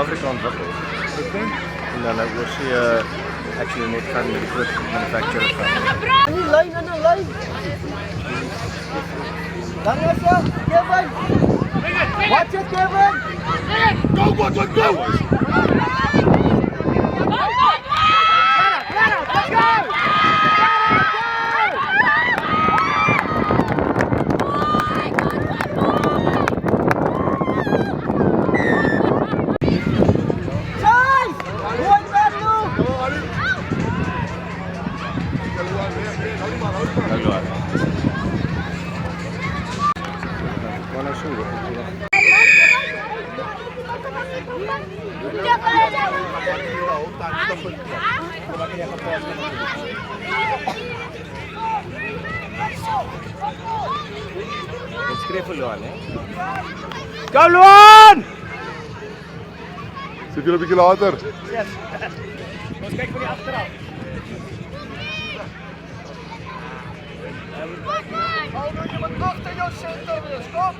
Afrikaan Rugby. En dan ook see actually net gaan met die groot manufacturers gaan. In die lyn, in die lyn. Dan is jy, Kevin. Watch it, Kevin. Go, go, go. Skryf vir Luan, hè? Go Luan! Sit hier 'n bietjie later. Yes. Ons kyk vir die agteraf. Hou jy met agter jou senter wees, kom.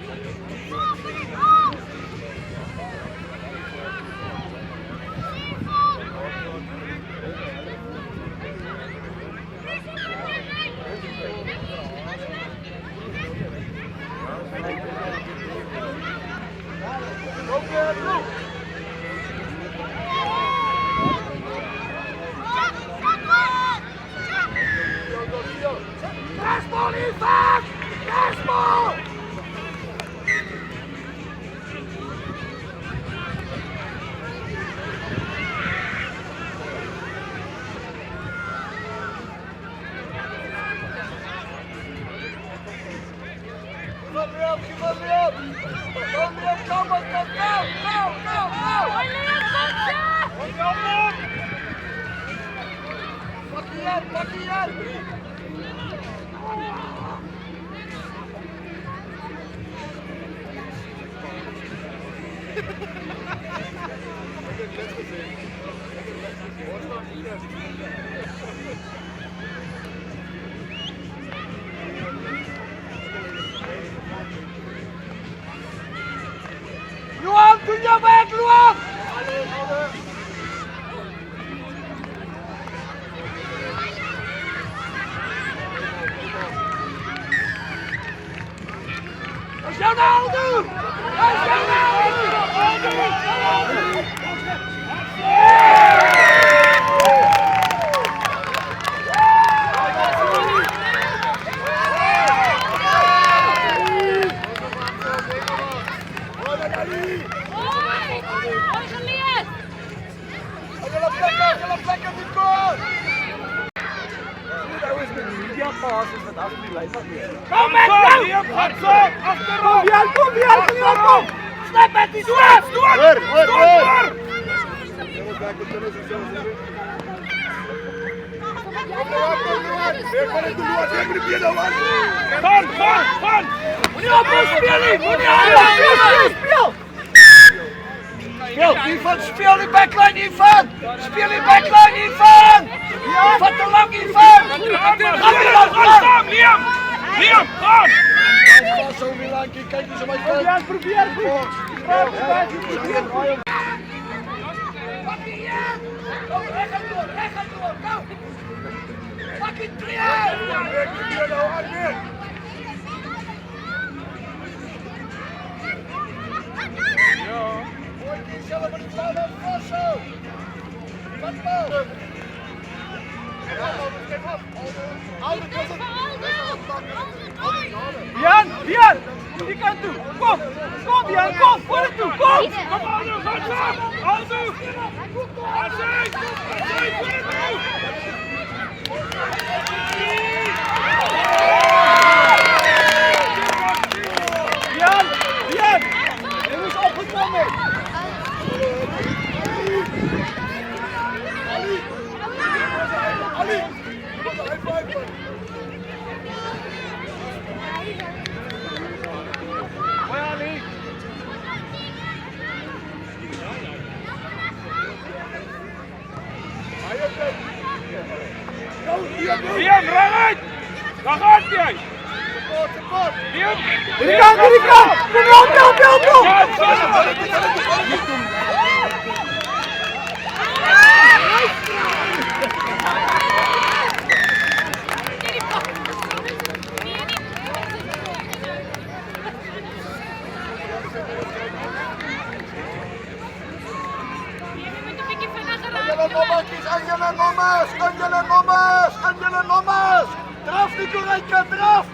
Luan, doe je weg, Luan! Als jou nou doen! Als jou nou doen! Kom met jou! Kom Jan, kom Jan, kom! Snap met die swap! Door! Van! Moet op speel! Ivan, speel die backline, Ivan! Speel die backline, Ivan! Vat te lang, Ivan! Liam, kom! Pas zo Milankie, kijk eens op mijn kant. Probeer! Pak die hier! Kom, weg gaan door, kom! Pak die drie! Zelf met die bal naar Vosso! Wat bal! Jan, die kant toe! Kom Jan, kom! Voor het toe, kom! Kom Aldo, gaat zo! Aldo! Azek! Jan! Je moest opgekomen! Diam, raak! Daar gaat hij! Diam! Die kant! Kom op! Angela Nommers! Draf, Nico Rijken, draf!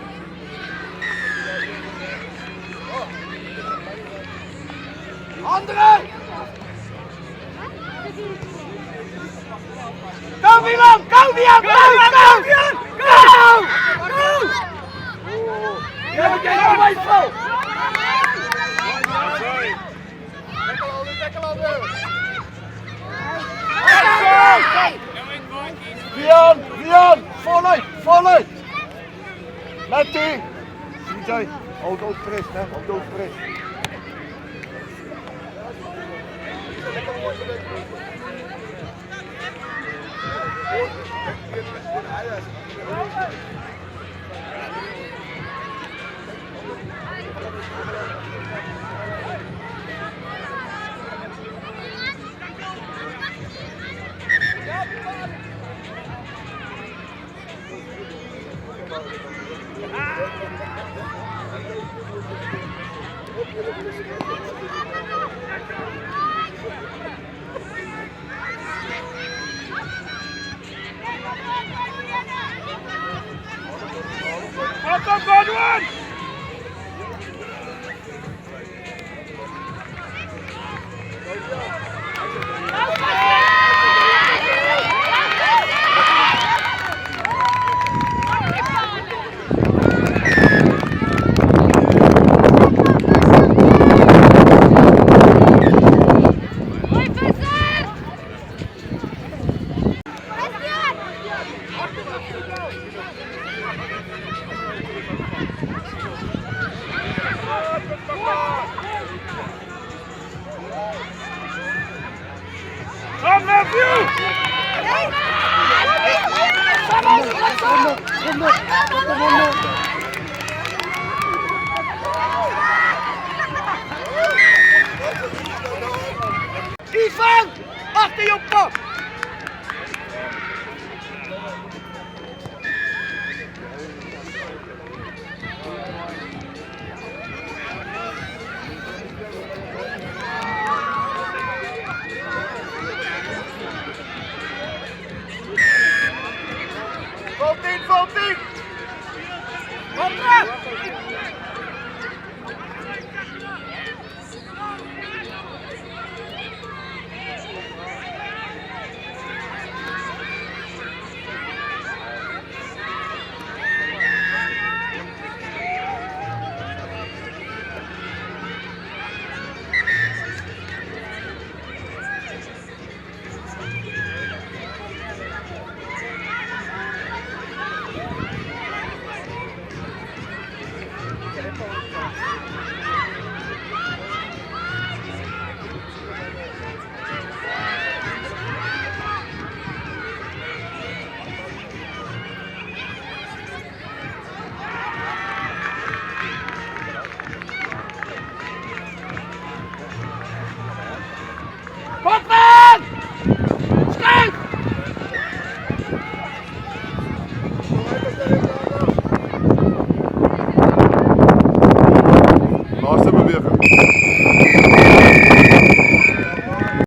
André! Go Milan! Go! Ja, we kijken naar mij, Paul! Vian, voluit! Matty! CJ, hold fris, hè, hold fris. Kom, Godwin! Kom, Matthew! Ivan! Achter je op kop! Valt in! Kom terug! Botman! Schuif! Laatste beweging.